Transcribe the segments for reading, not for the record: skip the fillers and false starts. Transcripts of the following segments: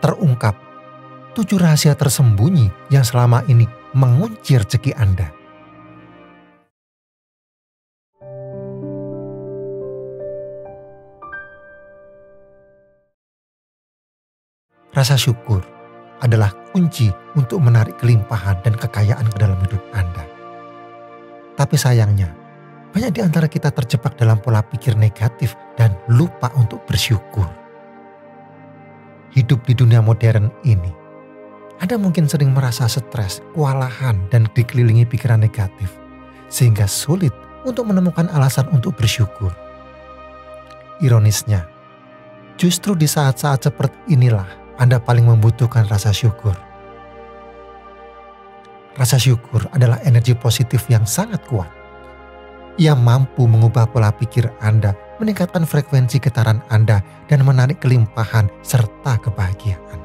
terungkap 7 rahasia tersembunyi yang selama ini mengunci rezeki Anda. Rasa syukur adalah kunci untuk menarik kelimpahan dan kekayaan ke dalam hidup Anda. Tapi sayangnya, banyak di antara kita terjebak dalam pola pikir negatif dan lupa untuk bersyukur. Hidup di dunia modern ini, Anda mungkin sering merasa stres, kewalahan, dan dikelilingi pikiran negatif, sehingga sulit untuk menemukan alasan untuk bersyukur. Ironisnya, justru di saat-saat seperti inilah Anda paling membutuhkan rasa syukur. Rasa syukur adalah energi positif yang sangat kuat. Ia mampu mengubah pola pikir Anda, meningkatkan frekuensi getaran Anda, dan menarik kelimpahan serta kebahagiaan.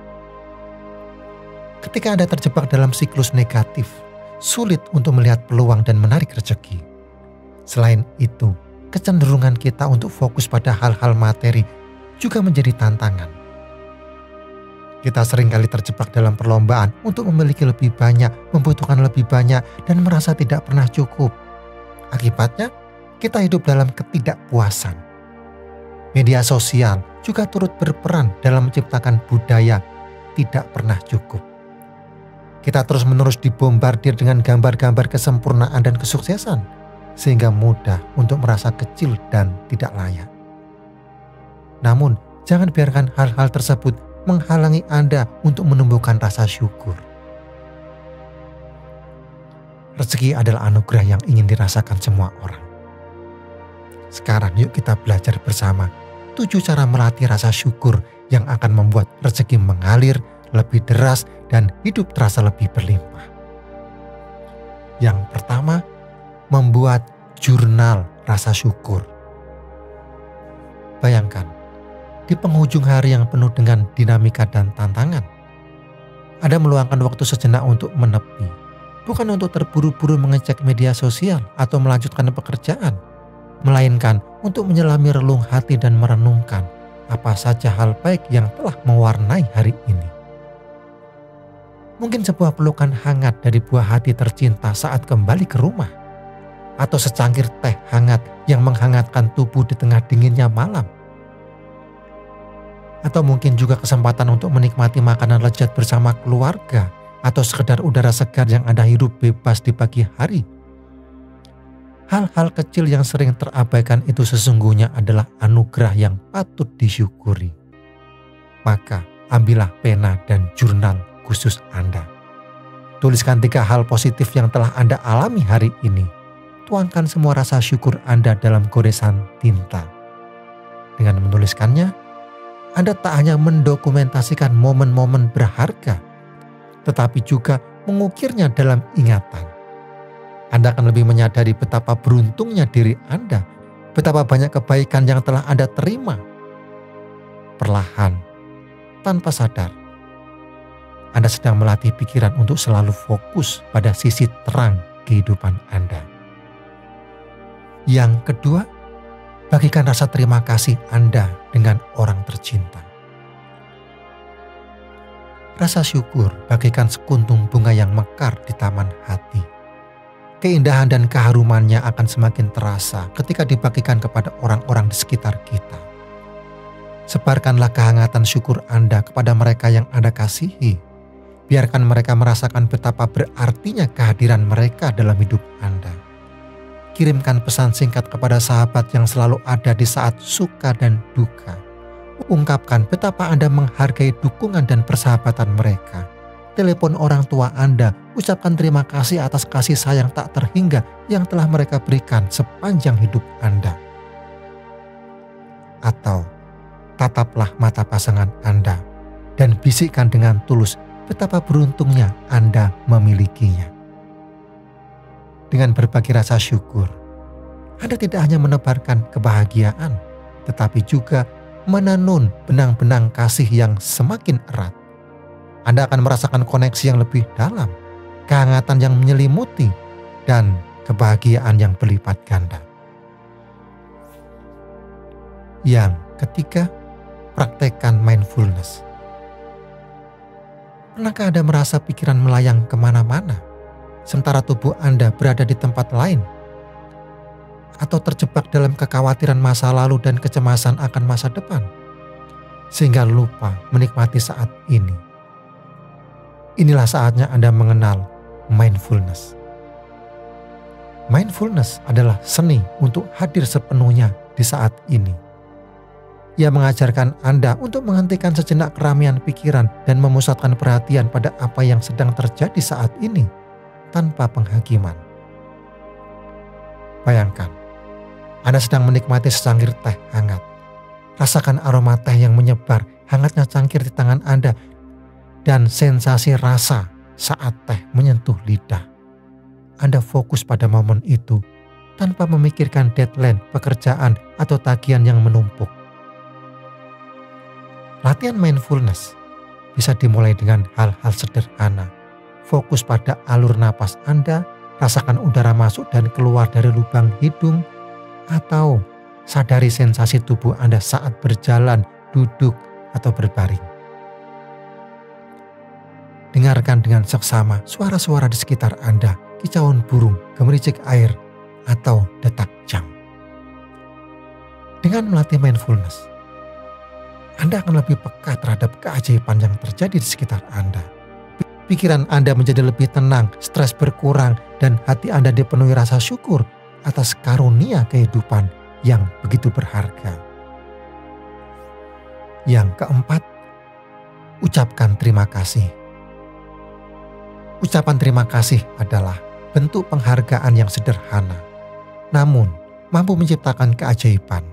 Ketika Anda terjebak dalam siklus negatif, sulit untuk melihat peluang dan menarik rezeki. Selain itu, kecenderungan kita untuk fokus pada hal-hal materi juga menjadi tantangan. Kita seringkali terjebak dalam perlombaan untuk memiliki lebih banyak, membutuhkan lebih banyak, dan merasa tidak pernah cukup. Akibatnya, kita hidup dalam ketidakpuasan. Media sosial juga turut berperan dalam menciptakan budaya tidak pernah cukup. Kita terus-menerus dibombardir dengan gambar-gambar kesempurnaan dan kesuksesan, sehingga mudah untuk merasa kecil dan tidak layak. Namun, jangan biarkan hal-hal tersebut menghalangi Anda untuk menumbuhkan rasa syukur. Rezeki adalah anugerah yang ingin dirasakan semua orang. Sekarang yuk kita belajar bersama 7 cara melatih rasa syukur yang akan membuat rezeki mengalir lebih deras dan hidup terasa lebih berlimpah. Yang pertama, membuat jurnal rasa syukur. Bayangkan, di penghujung hari yang penuh dengan dinamika dan tantangan, Anda meluangkan waktu sejenak untuk menepi, bukan untuk terburu-buru mengecek media sosial atau melanjutkan pekerjaan, melainkan untuk menyelami relung hati dan merenungkan apa saja hal baik yang telah mewarnai hari ini. Mungkin sebuah pelukan hangat dari buah hati tercinta saat kembali ke rumah, atau secangkir teh hangat yang menghangatkan tubuh di tengah dinginnya malam. Atau mungkin juga kesempatan untuk menikmati makanan lezat bersama keluarga, atau sekedar udara segar yang Anda hirup bebas di pagi hari. Hal-hal kecil yang sering terabaikan itu sesungguhnya adalah anugerah yang patut disyukuri. Maka ambillah pena dan jurnal khusus Anda. Tuliskan 3 hal positif yang telah Anda alami hari ini. Tuangkan semua rasa syukur Anda dalam goresan tinta. Dengan menuliskannya, Anda tak hanya mendokumentasikan momen-momen berharga, tetapi juga mengukirnya dalam ingatan. Anda akan lebih menyadari betapa beruntungnya diri Anda, betapa banyak kebaikan yang telah Anda terima. Perlahan, tanpa sadar, Anda sedang melatih pikiran untuk selalu fokus pada sisi terang kehidupan Anda. Yang kedua, bagikan rasa terima kasih Anda dengan orang tercinta. Rasa syukur bagaikan sekuntum bunga yang mekar di taman hati. Keindahan dan keharumannya akan semakin terasa ketika dibagikan kepada orang-orang di sekitar kita. Sebarkanlah kehangatan syukur Anda kepada mereka yang Anda kasihi. Biarkan mereka merasakan betapa berartinya kehadiran mereka dalam hidup Anda. Kirimkan pesan singkat kepada sahabat yang selalu ada di saat suka dan duka. Ungkapkan betapa Anda menghargai dukungan dan persahabatan mereka. Telepon orang tua Anda, ucapkan terima kasih atas kasih sayang tak terhingga yang telah mereka berikan sepanjang hidup Anda. Atau, tataplah mata pasangan Anda dan bisikkan dengan tulus betapa beruntungnya Anda memilikinya. Dengan berbagi rasa syukur, Anda tidak hanya menebarkan kebahagiaan, tetapi juga menenun benang-benang kasih yang semakin erat. Anda akan merasakan koneksi yang lebih dalam, kehangatan yang menyelimuti, dan kebahagiaan yang berlipat ganda. Yang ketiga, praktekkan mindfulness. Pernahkah Anda merasa pikiran melayang kemana-mana, sementara tubuh Anda berada di tempat lain? Atau terjebak dalam kekhawatiran masa lalu dan kecemasan akan masa depan, sehingga lupa menikmati saat ini? Inilah saatnya Anda mengenal mindfulness. Mindfulness adalah seni untuk hadir sepenuhnya di saat ini. Ia mengajarkan Anda untuk menghentikan sejenak keramaian pikiran dan memusatkan perhatian pada apa yang sedang terjadi saat ini tanpa penghakiman. Bayangkan, Anda sedang menikmati secangkir teh hangat. Rasakan aroma teh yang menyebar, hangatnya cangkir di tangan Anda, dan sensasi rasa saat teh menyentuh lidah. Anda fokus pada momen itu tanpa memikirkan deadline, pekerjaan, atau tagihan yang menumpuk. Latihan mindfulness bisa dimulai dengan hal-hal sederhana. Fokus pada alur napas Anda, rasakan udara masuk dan keluar dari lubang hidung, atau sadari sensasi tubuh Anda saat berjalan, duduk, atau berbaring. Dengarkan dengan seksama suara-suara di sekitar Anda, kicauan burung, gemericik air, atau detak jam. Dengan melatih mindfulness, Anda akan lebih peka terhadap keajaiban yang terjadi di sekitar Anda. Pikiran Anda menjadi lebih tenang, stres berkurang, dan hati Anda dipenuhi rasa syukur atas karunia kehidupan yang begitu berharga. Yang keempat, ucapkan terima kasih. Ucapan terima kasih adalah bentuk penghargaan yang sederhana, namun mampu menciptakan keajaiban.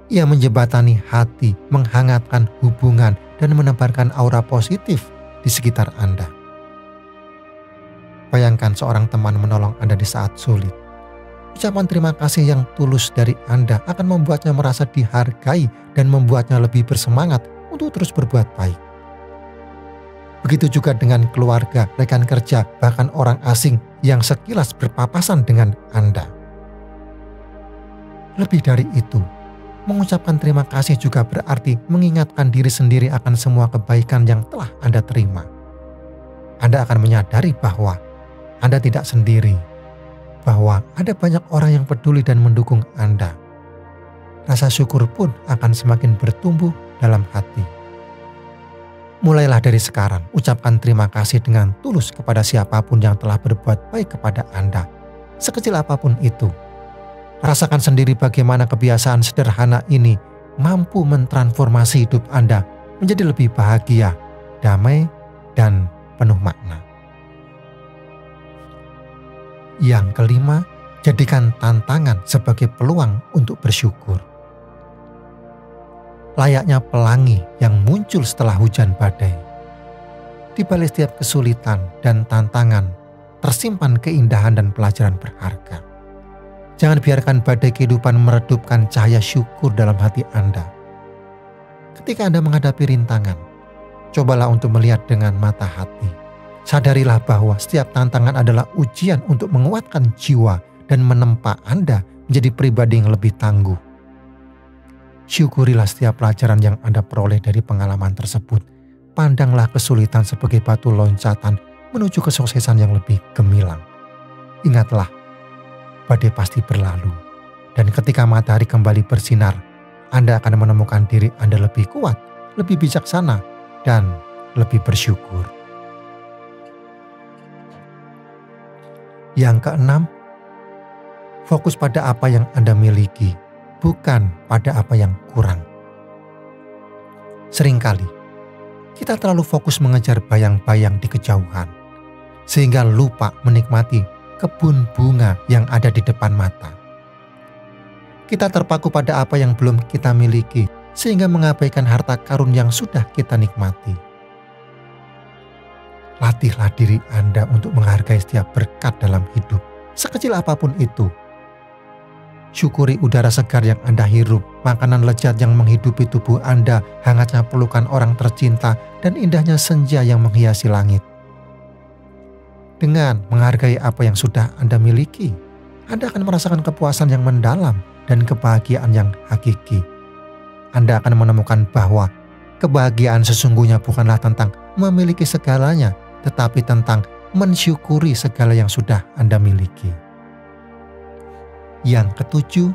Ia menjembatani hati, menghangatkan hubungan, dan menebarkan aura positif di sekitar Anda. Bayangkan seorang teman menolong Anda di saat sulit. Ucapan terima kasih yang tulus dari Anda akan membuatnya merasa dihargai dan membuatnya lebih bersemangat untuk terus berbuat baik. Begitu juga dengan keluarga, rekan kerja, bahkan orang asing yang sekilas berpapasan dengan Anda. Lebih dari itu, mengucapkan terima kasih juga berarti mengingatkan diri sendiri akan semua kebaikan yang telah Anda terima. Anda akan menyadari bahwa Anda tidak sendiri, bahwa ada banyak orang yang peduli dan mendukung Anda. Rasa syukur pun akan semakin bertumbuh dalam hati. Mulailah dari sekarang, ucapkan terima kasih dengan tulus kepada siapapun yang telah berbuat baik kepada Anda, sekecil apapun itu. Rasakan sendiri bagaimana kebiasaan sederhana ini mampu mentransformasi hidup Anda menjadi lebih bahagia, damai, dan penuh makna. Yang kelima, jadikan tantangan sebagai peluang untuk bersyukur. Layaknya pelangi yang muncul setelah hujan badai. Di balik setiap kesulitan dan tantangan, tersimpan keindahan dan pelajaran berharga. Jangan biarkan badai kehidupan meredupkan cahaya syukur dalam hati Anda. Ketika Anda menghadapi rintangan, cobalah untuk melihat dengan mata hati. Sadarilah bahwa setiap tantangan adalah ujian untuk menguatkan jiwa dan menempa Anda menjadi pribadi yang lebih tangguh. Syukurilah setiap pelajaran yang Anda peroleh dari pengalaman tersebut. Pandanglah kesulitan sebagai batu loncatan menuju kesuksesan yang lebih gemilang. Ingatlah, badai pasti berlalu. Dan ketika matahari kembali bersinar, Anda akan menemukan diri Anda lebih kuat, lebih bijaksana, dan lebih bersyukur. Yang keenam, fokus pada apa yang Anda miliki, bukan pada apa yang kurang. Seringkali, kita terlalu fokus mengejar bayang-bayang di kejauhan, sehingga lupa menikmati kebun bunga yang ada di depan mata. Kita terpaku pada apa yang belum kita miliki, sehingga mengabaikan harta karun yang sudah kita nikmati. Latihlah diri Anda untuk menghargai setiap berkat dalam hidup, sekecil apapun itu. Syukuri udara segar yang Anda hirup, makanan lezat yang menghidupi tubuh Anda, hangatnya pelukan orang tercinta, dan indahnya senja yang menghiasi langit. Dengan menghargai apa yang sudah Anda miliki, Anda akan merasakan kepuasan yang mendalam dan kebahagiaan yang hakiki. Anda akan menemukan bahwa kebahagiaan sesungguhnya bukanlah tentang memiliki segalanya, tetapi tentang mensyukuri segala yang sudah Anda miliki. Yang ketujuh,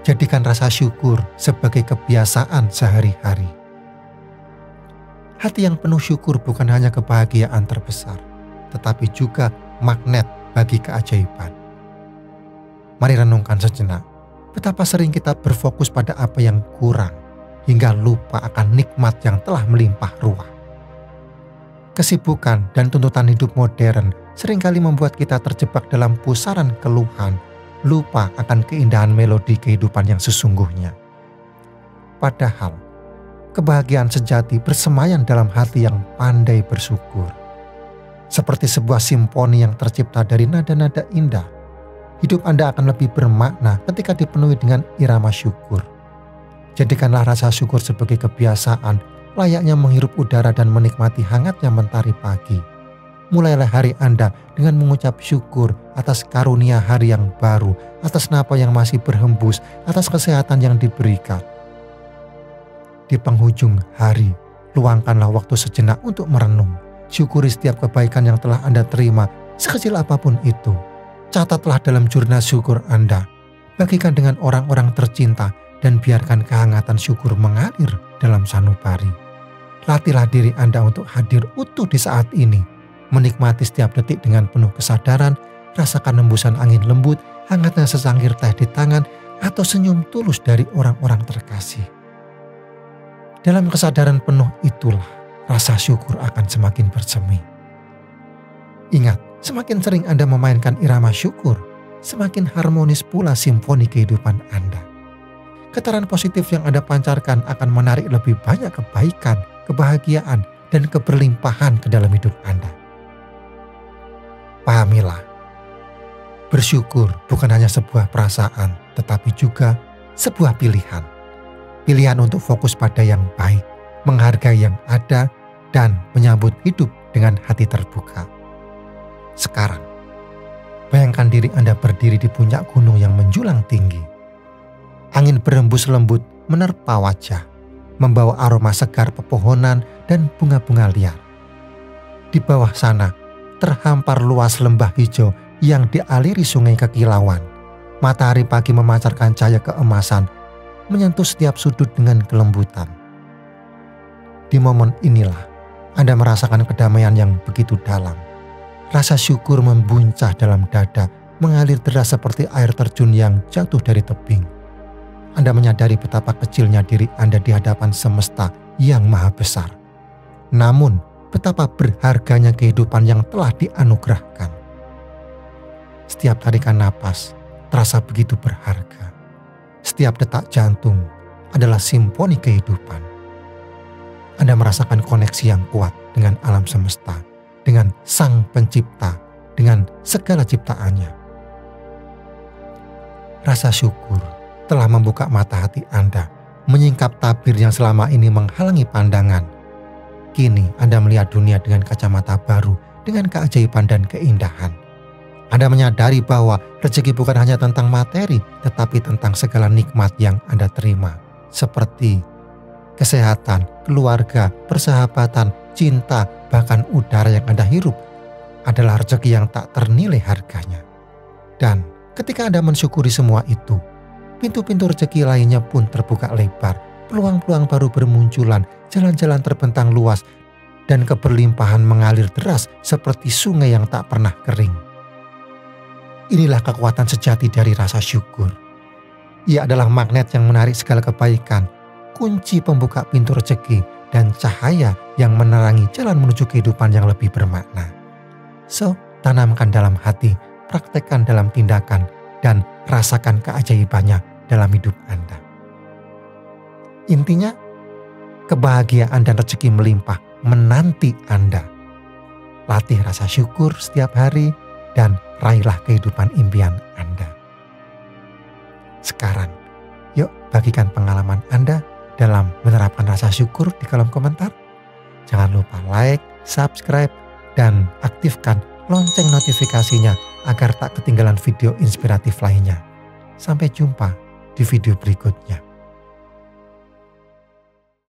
jadikan rasa syukur sebagai kebiasaan sehari-hari. Hati yang penuh syukur bukan hanya kebahagiaan terbesar, tetapi juga magnet bagi keajaiban. Mari renungkan sejenak, betapa sering kita berfokus pada apa yang kurang, hingga lupa akan nikmat yang telah melimpah ruah. Kesibukan dan tuntutan hidup modern seringkali membuat kita terjebak dalam pusaran keluhan, lupa akan keindahan melodi kehidupan yang sesungguhnya. Padahal, kebahagiaan sejati bersemayam dalam hati yang pandai bersyukur. Seperti sebuah simfoni yang tercipta dari nada-nada indah, hidup Anda akan lebih bermakna ketika dipenuhi dengan irama syukur. Jadikanlah rasa syukur sebagai kebiasaan, layaknya menghirup udara dan menikmati hangatnya mentari pagi. Mulailah hari Anda dengan mengucap syukur atas karunia hari yang baru, atas napas yang masih berhembus, atas kesehatan yang diberikan. Di penghujung hari, luangkanlah waktu sejenak untuk merenung. Syukuri setiap kebaikan yang telah Anda terima, sekecil apapun itu. Catatlah dalam jurnal syukur Anda. Bagikan dengan orang-orang tercinta dan biarkan kehangatan syukur mengalir dalam sanubari. Latihlah diri Anda untuk hadir utuh di saat ini. Menikmati setiap detik dengan penuh kesadaran, rasakan hembusan angin lembut, hangatnya secangkir teh di tangan, atau senyum tulus dari orang-orang terkasih. Dalam kesadaran penuh itulah, rasa syukur akan semakin bersemi. Ingat, semakin sering Anda memainkan irama syukur, semakin harmonis pula simfoni kehidupan Anda. Getaran positif yang Anda pancarkan akan menarik lebih banyak kebaikan, kebahagiaan, dan keberlimpahan ke dalam hidup Anda. Pahamilah, bersyukur bukan hanya sebuah perasaan, tetapi juga sebuah pilihan. Pilihan untuk fokus pada yang baik, menghargai yang ada, dan menyambut hidup dengan hati terbuka. Sekarang, bayangkan diri Anda berdiri di puncak gunung yang menjulang tinggi. Angin berhembus lembut menerpa wajah, membawa aroma segar pepohonan dan bunga-bunga liar. Di bawah sana, terhampar luas lembah hijau yang dialiri sungai kekilauan. Matahari pagi memancarkan cahaya keemasan, menyentuh setiap sudut dengan kelembutan. Di momen inilah, Anda merasakan kedamaian yang begitu dalam. Rasa syukur membuncah dalam dada, mengalir deras seperti air terjun yang jatuh dari tebing. Anda menyadari betapa kecilnya diri Anda di hadapan semesta yang maha besar. Namun, betapa berharganya kehidupan yang telah dianugerahkan. Setiap tarikan napas terasa begitu berharga. Setiap detak jantung adalah simfoni kehidupan. Anda merasakan koneksi yang kuat dengan alam semesta, dengan Sang Pencipta, dengan segala ciptaannya. Rasa syukur telah membuka mata hati Anda, menyingkap tabir yang selama ini menghalangi pandangan. Kini Anda melihat dunia dengan kacamata baru, dengan keajaiban dan keindahan. Anda menyadari bahwa rezeki bukan hanya tentang materi, tetapi tentang segala nikmat yang Anda terima. Seperti kesehatan, keluarga, persahabatan, cinta, bahkan udara yang Anda hirup adalah rezeki yang tak ternilai harganya. Dan ketika Anda mensyukuri semua itu, pintu-pintu rezeki lainnya pun terbuka lebar, peluang-peluang baru bermunculan, jalan-jalan terbentang luas, dan keberlimpahan mengalir deras seperti sungai yang tak pernah kering. Inilah kekuatan sejati dari rasa syukur. Ia adalah magnet yang menarik segala kebaikan, kunci pembuka pintu rezeki, dan cahaya yang menerangi jalan menuju kehidupan yang lebih bermakna. So, tanamkan dalam hati, praktekkan dalam tindakan, dan rasakan keajaibannya dalam hidup Anda. Intinya, kebahagiaan dan rezeki melimpah menanti Anda. Latih rasa syukur setiap hari dan raihlah kehidupan impian Anda. Sekarang, yuk bagikan pengalaman Anda dalam menerapkan rasa syukur di kolom komentar. Jangan lupa like, subscribe, dan aktifkan lonceng notifikasinya agar tak ketinggalan video inspiratif lainnya. Sampai jumpa di video berikutnya.